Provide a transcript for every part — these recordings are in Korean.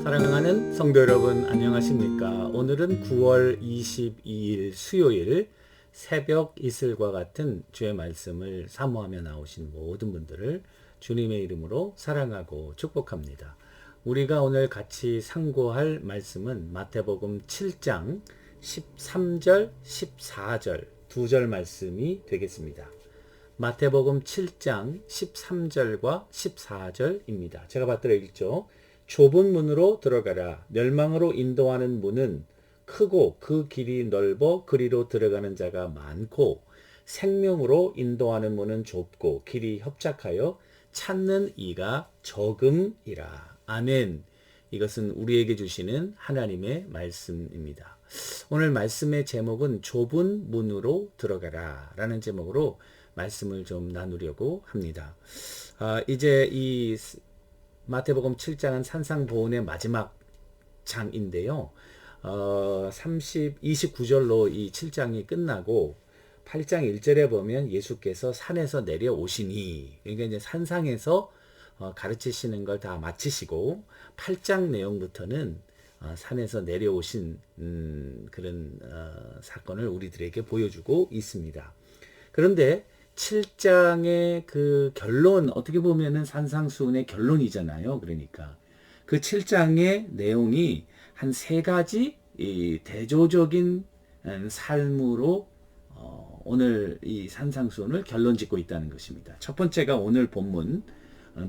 사랑하는 성도 여러분, 안녕하십니까? 오늘은 9월 22일 수요일 새벽 이슬과 같은 주의 말씀을 사모하며 나오신 모든 분들을 주님의 이름으로 사랑하고 축복합니다. 우리가 오늘 같이 상고할 말씀은 마태복음 7장 13절, 14절 두 절 말씀이 되겠습니다. 마태복음 7장 13절과 14절입니다. 제가 받들어 읽죠. 좁은 문으로 들어가라. 멸망으로 인도하는 문은 크고 그 길이 넓어 그리로 들어가는 자가 많고 생명으로 인도하는 문은 좁고 길이 협착하여 찾는 이가 적음이라. 아멘. 이것은 우리에게 주시는 하나님의 말씀입니다. 오늘 말씀의 제목은 좁은 문으로 들어가라 라는 제목으로 말씀을 좀 나누려고 합니다. 이제 이 마태복음 7장은 산상보훈의 마지막 장인데요. 29절로 이 7장이 끝나고 8장 1절에 보면 예수께서 산에서 내려오시니, 그러니까 이제 산상에서 가르치시는 걸 다 마치시고 8장 내용부터는 산에서 내려오신 그런 사건을 우리들에게 보여주고 있습니다. 그런데 7장의 그 결론, 어떻게 보면은 산상수훈의 결론이잖아요. 그러니까 그 7장의 내용이 한 세 가지 이 대조적인 삶으로 오늘 이 산상수훈을 결론 짓고 있다는 것입니다. 첫 번째가 오늘 본문,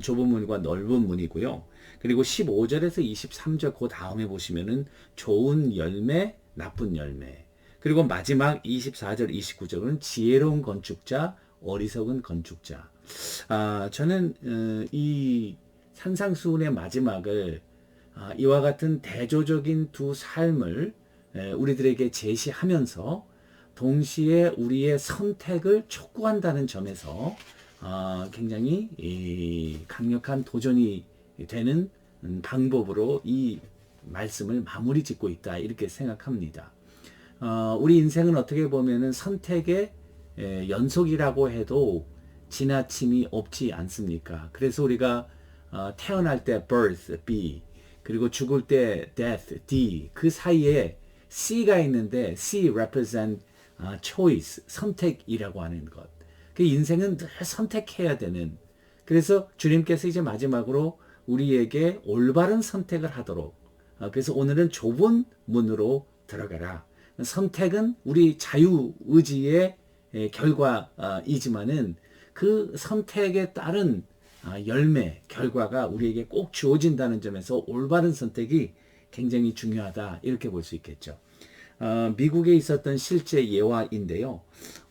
좁은 문과 넓은 문이고요. 그리고 15절에서 23절 그 다음에 보시면은 좋은 열매, 나쁜 열매. 그리고 마지막 24절, 29절은 지혜로운 건축자, 어리석은 건축자. 저는 이 산상수훈의 마지막을 이와 같은 대조적인 두 삶을 우리들에게 제시하면서 동시에 우리의 선택을 촉구한다는 점에서 굉장히 강력한 도전이 되는 방법으로 이 말씀을 마무리 짓고 있다, 이렇게 생각합니다. 우리 인생은 어떻게 보면은 선택의 연속이라고 해도 지나침이 없지 않습니까? 그래서 우리가 태어날 때 birth, B, 그리고 죽을 때 death, D, 그 사이에 C가 있는데 C represent choice, 선택이라고 하는 것. 그 인생은 늘 선택해야 되는, 그래서 주님께서 이제 마지막으로 우리에게 올바른 선택을 하도록, 그래서 오늘은 좁은 문으로 들어가라. 선택은 우리 자유의지의 결과이지만은 그 선택에 따른 열매, 결과가 우리에게 꼭 주어진다는 점에서 올바른 선택이 굉장히 중요하다, 이렇게 볼 수 있겠죠. 미국에 있었던 실제 예화인데요.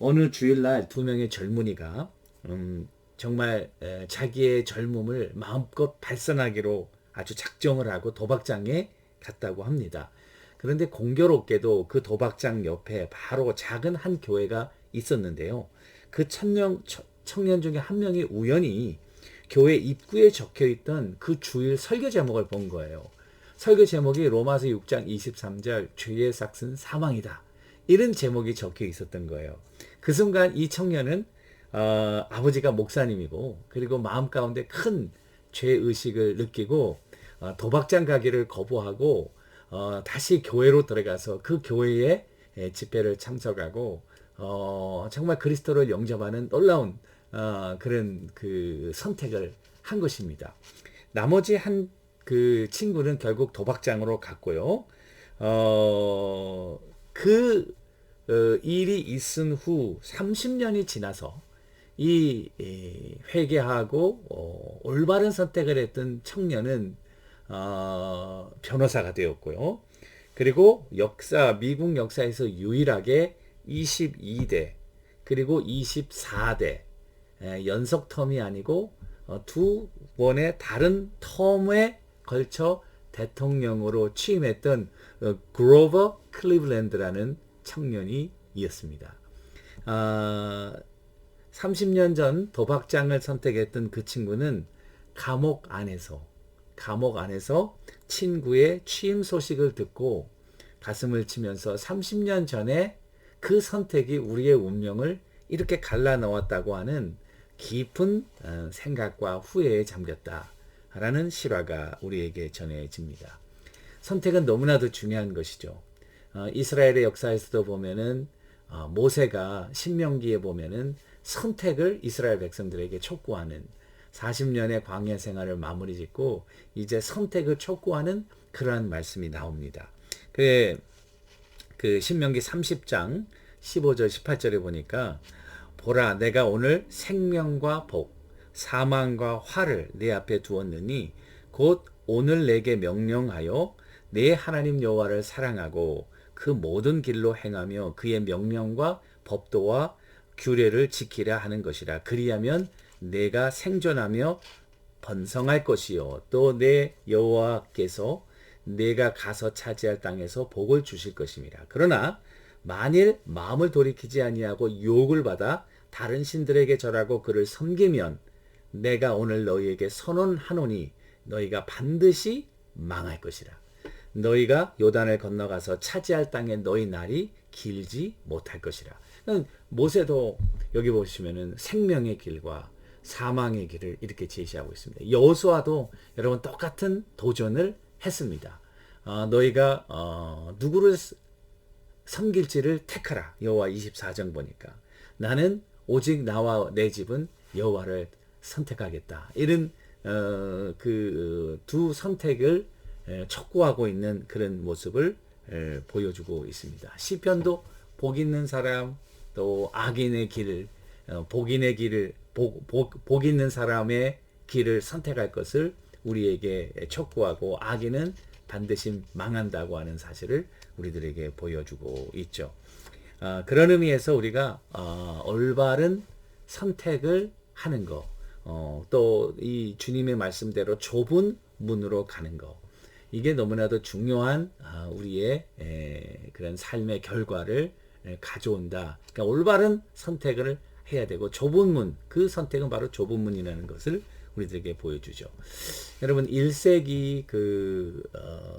어느 주일날 두 명의 젊은이가 정말 자기의 젊음을 마음껏 발산하기로 아주 작정을 하고 도박장에 갔다고 합니다. 그런데 공교롭게도 그 도박장 옆에 바로 작은 한 교회가 있었는데요. 그 청년 중에 한 명이 우연히 교회 입구에 적혀있던 그 주일 설교 제목을 본 거예요. 설교 제목이 로마서 6장 23절 죄의 삭은 사망이다, 이런 제목이 적혀 있었던 거예요. 그 순간 이 청년은 아버지가 목사님이고, 그리고 마음 가운데 큰 죄의식을 느끼고 도박장 가기를 거부하고 다시 교회로 들어가서 그 교회에 집회를 참석하고 정말 그리스도를 영접하는 놀라운 그런 그 선택을 한 것입니다. 나머지 한 그 친구는 결국 도박장으로 갔고요. 그 일이 있은 후 30년이 지나서 이 회개하고 올바른 선택을 했던 청년은 변호사가 되었고요. 그리고 미국 역사에서 유일하게 22대 그리고 24대 연속 텀이 아니고 두 번의 다른 텀에 걸쳐 대통령으로 취임했던 그로버 클리블랜드라는 청년이 이었습니다. 30년 전 도박장을 선택했던 그 친구는 감옥 안에서 친구의 취임 소식을 듣고 가슴을 치면서 30년 전에 그 선택이 우리의 운명을 이렇게 갈라놓았다고 하는 깊은 생각과 후회에 잠겼다라는 실화가 우리에게 전해집니다. 선택은 너무나도 중요한 것이죠. 이스라엘의 역사에서도 보면은 모세가 신명기에 보면은 선택을 이스라엘 백성들에게 촉구하는 40년의 광야 생활을 마무리 짓고 이제 선택을 촉구하는 그러한 말씀이 나옵니다. 그 신명기 30장 15절 18절에 보니까 보라 내가 오늘 생명과 복 사망과 화를 내 앞에 두었느니 곧 오늘 내게 명령하여 내 하나님 여호와를 사랑하고 그 모든 길로 행하며 그의 명령과 법도와 규례를 지키려 하는 것이라. 그리하면 내가 생존하며 번성할 것이요 또 내 여호와께서 내가 가서 차지할 땅에서 복을 주실 것임이라. 그러나 만일 마음을 돌이키지 아니하고 유혹을 받아 다른 신들에게 절하고 그를 섬기면 내가 오늘 너희에게 선언하노니 너희가 반드시 망할 것이라. 너희가 요단을 건너가서 차지할 땅에 너희 날이 길지 못할 것이라. 모세도 여기 보시면은 생명의 길과 사망의 길을 이렇게 제시하고 있습니다. 여호수아도 여러분 똑같은 도전을 했습니다. 너희가 누구를 섬길지를 택하라. 여호와 24장 보니까 나는 오직 나와 내 집은 여호와를 선택하겠다. 이런 그 두 선택을 촉구하고 있는 그런 모습을 보여주고 있습니다. 시편도 복 있는 사람 또 악인의 길을 복인의 길을 복 있는 사람의 길을 선택할 것을 우리에게 촉구하고 악인은 반드시 망한다고 하는 사실을 우리들에게 보여주고 있죠. 그런 의미에서 우리가 올바른 선택을 하는 것, 또 이 주님의 말씀대로 좁은 문으로 가는 것, 이게 너무나도 중요한 우리의 그런 삶의 결과를 가져온다. 그러니까 올바른 선택을 해야 되고 좁은 문, 그 선택은 바로 좁은 문이라는 것을 우리들에게 보여주죠. 여러분 1세기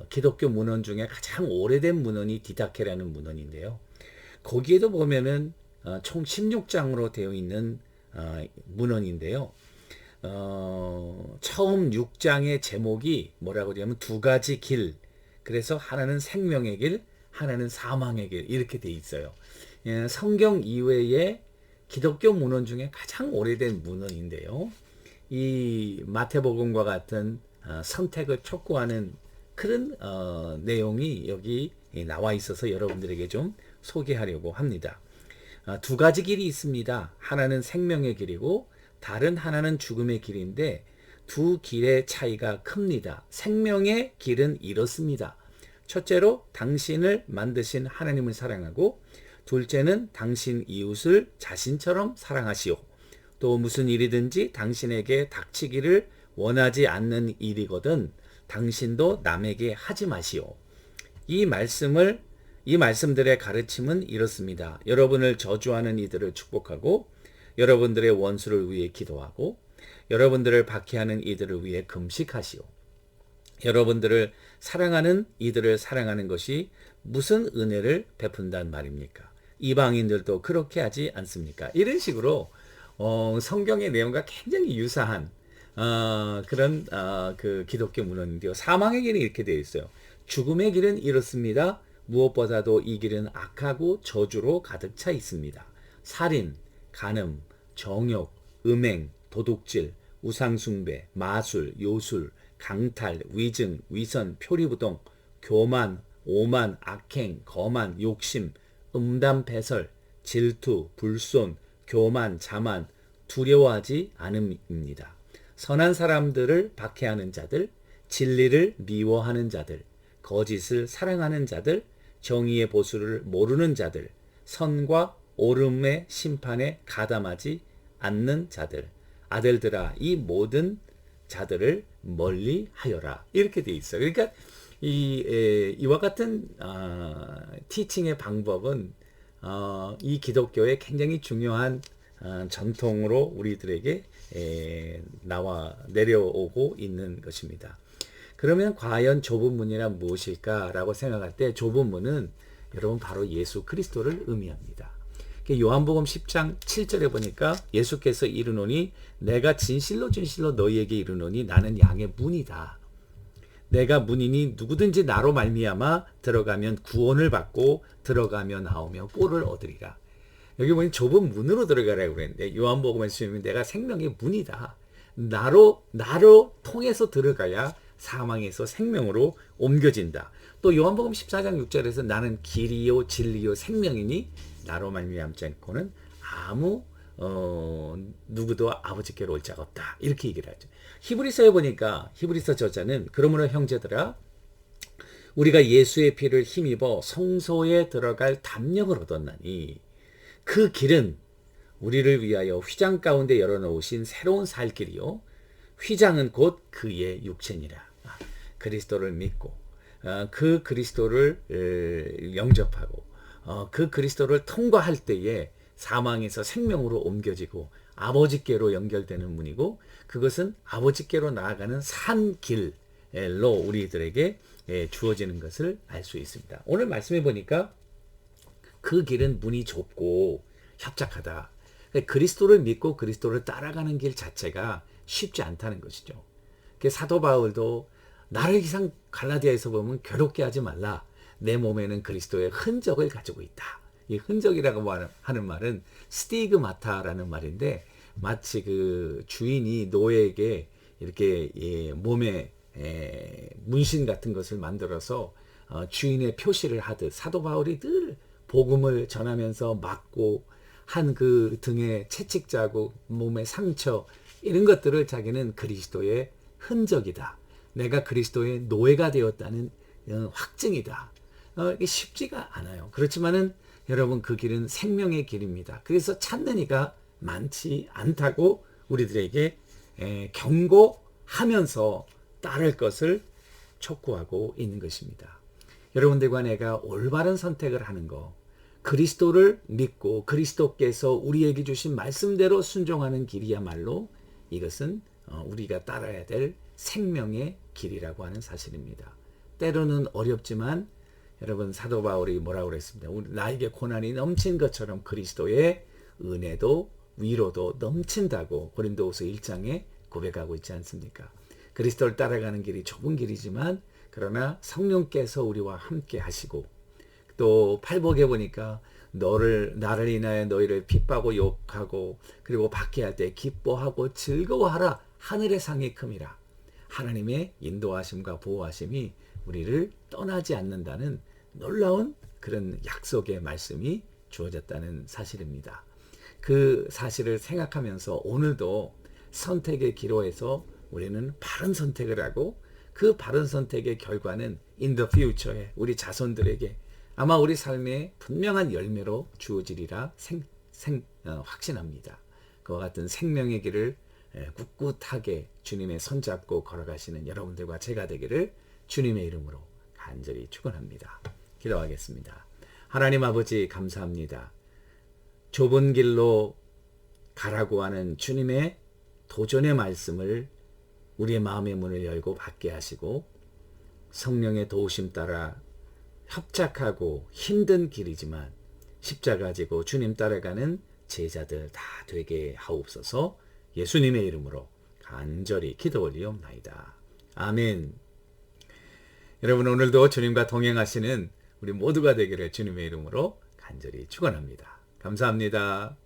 기독교 문헌 중에 가장 오래된 문헌이 디다케라는 문헌인데요. 거기에도 보면은 총 16장으로 되어 있는 문헌인데요. 처음 6장의 제목이 뭐라고 하냐면 두 가지 길. 그래서 하나는 생명의 길, 하나는 사망의 길 이렇게 돼 있어요. 성경 이외에 기독교 문헌 중에 가장 오래된 문헌인데요. 이 마태복음과 같은 선택을 촉구하는 그런 내용이 여기 나와 있어서 여러분들에게 좀 소개하려고 합니다. 두 가지 길이 있습니다. 하나는 생명의 길이고 다른 하나는 죽음의 길인데 두 길의 차이가 큽니다. 생명의 길은 이렇습니다. 첫째로 당신을 만드신 하나님을 사랑하고 둘째는 당신 이웃을 자신처럼 사랑하시오. 또 무슨 일이든지 당신에게 닥치기를 원하지 않는 일이거든 당신도 남에게 하지 마시오. 이 말씀들의 가르침은 이렇습니다. 여러분을 저주하는 이들을 축복하고 여러분들의 원수를 위해 기도하고 여러분들을 박해하는 이들을 위해 금식하시오. 여러분들을 사랑하는 이들을 사랑하는 것이 무슨 은혜를 베푼단 말입니까? 이방인들도 그렇게 하지 않습니까? 이런 식으로 성경의 내용과 굉장히 유사한 그런 그 기독교 문헌인데요. 사망의 길은 이렇게 되어 있어요. 죽음의 길은 이렇습니다. 무엇보다도 이 길은 악하고 저주로 가득 차 있습니다. 살인, 간음, 정욕, 음행, 도둑질, 우상숭배, 마술, 요술, 강탈, 위증, 위선, 표리부동, 교만, 오만, 악행, 거만, 욕심, 음담패설, 질투, 불손, 교만, 자만, 두려워하지 않음입니다. 선한 사람들을 박해하는 자들, 진리를 미워하는 자들, 거짓을 사랑하는 자들, 정의의 보수를 모르는 자들, 선과 옳음의 심판에 가담하지 않는 자들, 아들들아 이 모든 자들을 멀리 하여라. 이렇게 돼 있어요. 그러니까 이와 같은 티칭의 방법은 이 기독교의 굉장히 중요한 전통으로 우리들에게 내려오고 있는 것입니다. 그러면 과연 좁은 문이란 무엇일까라고 생각할 때 좁은 문은 여러분 바로 예수 그리스도를 의미합니다. 요한복음 10장 7절에 보니까 예수께서 이르노니 내가 진실로 진실로 너희에게 이르노니 나는 양의 문이다. 내가 문이니 누구든지 나로 말미암아 들어가면 구원을 받고 들어가며 나오며 꼴을 얻으리라. 여기 보니 좁은 문으로 들어가라고 그랬는데 요한복음에서 주님이 내가 생명의 문이다. 나로 통해서 들어가야 사망에서 생명으로 옮겨진다. 또 요한복음 14장 6절에서 나는 길이요 진리요 생명이니 나로 말미암지 않고는 아무 누구도 아버지께로 올 자가 없다. 이렇게 얘기를 하죠. 히브리서에 보니까 히브리서 저자는 그러므로 형제들아 우리가 예수의 피를 힘입어 성소에 들어갈 담력을 얻었나니 그 길은 우리를 위하여 휘장 가운데 열어놓으신 새로운 살 길이요 휘장은 곧 그의 육체니라. 그리스도를 믿고 그 그리스도를 영접하고 그 그리스도를 통과할 때에 사망에서 생명으로 옮겨지고 아버지께로 연결되는 문이고 그것은 아버지께로 나아가는 산 길로 우리들에게 주어지는 것을 알 수 있습니다. 오늘 말씀해 보니까 그 길은 문이 좁고 협착하다. 그리스도를 믿고 그리스도를 따라가는 길 자체가 쉽지 않다는 것이죠. 사도 바울도 나를 이상 갈라디아에서 보면 괴롭게 하지 말라. 내 몸에는 그리스도의 흔적을 가지고 있다. 이 흔적이라고 하는 말은 스티그마타라는 말인데 마치 그 주인이 노예에게 이렇게 몸에 문신 같은 것을 만들어서 주인의 표시를 하듯 사도 바울이 늘 복음을 전하면서 맞고 한 그 등에 채찍 자국, 몸에 상처 이런 것들을 자기는 그리스도의 흔적이다. 내가 그리스도의 노예가 되었다는 확증이다. 이게 쉽지가 않아요. 그렇지만은 여러분 그 길은 생명의 길입니다. 그래서 찾는 이가 많지 않다고 우리들에게 경고하면서 따를 것을 촉구하고 있는 것입니다. 여러분들과 내가 올바른 선택을 하는 거, 그리스도를 믿고 그리스도께서 우리에게 주신 말씀대로 순종하는 길이야말로 이것은 우리가 따라야 될 생명의 길이라고 하는 사실입니다. 때로는 어렵지만 여러분 사도 바울이 뭐라고 그랬습니다. 나에게 고난이 넘친 것처럼 그리스도의 은혜도 위로도 넘친다고 고린도후서 1장에 고백하고 있지 않습니까? 그리스도를 따라가는 길이 좁은 길이지만 그러나 성령께서 우리와 함께 하시고 또 팔복에 보니까 나를 인하여 너희를 핍박하고 욕하고 그리고 박해할 때 기뻐하고 즐거워하라. 하늘의 상이 큼이라. 하나님의 인도하심과 보호하심이 우리를 떠나지 않는다는 놀라운 그런 약속의 말씀이 주어졌다는 사실입니다. 그 사실을 생각하면서 오늘도 선택의 기로에서 우리는 바른 선택을 하고 그 바른 선택의 결과는 in the future에 우리 자손들에게 아마 우리 삶의 분명한 열매로 주어지리라 확신합니다. 그와 같은 생명의 길을 꿋꿋하게 주님의 손잡고 걸어가시는 여러분들과 제가 되기를 주님의 이름으로 간절히 축원합니다. 기도하겠습니다. 하나님 아버지 감사합니다. 좁은 길로 가라고 하는 주님의 도전의 말씀을 우리의 마음의 문을 열고 받게 하시고 성령의 도우심 따라 협착하고 힘든 길이지만 십자가 지고 주님 따라가는 제자들 다 되게 하옵소서. 예수님의 이름으로 간절히 기도 올리옵나이다. 아멘. 여러분 오늘도 주님과 동행하시는 우리 모두가 되기를 주님의 이름으로 간절히 축원합니다. 감사합니다.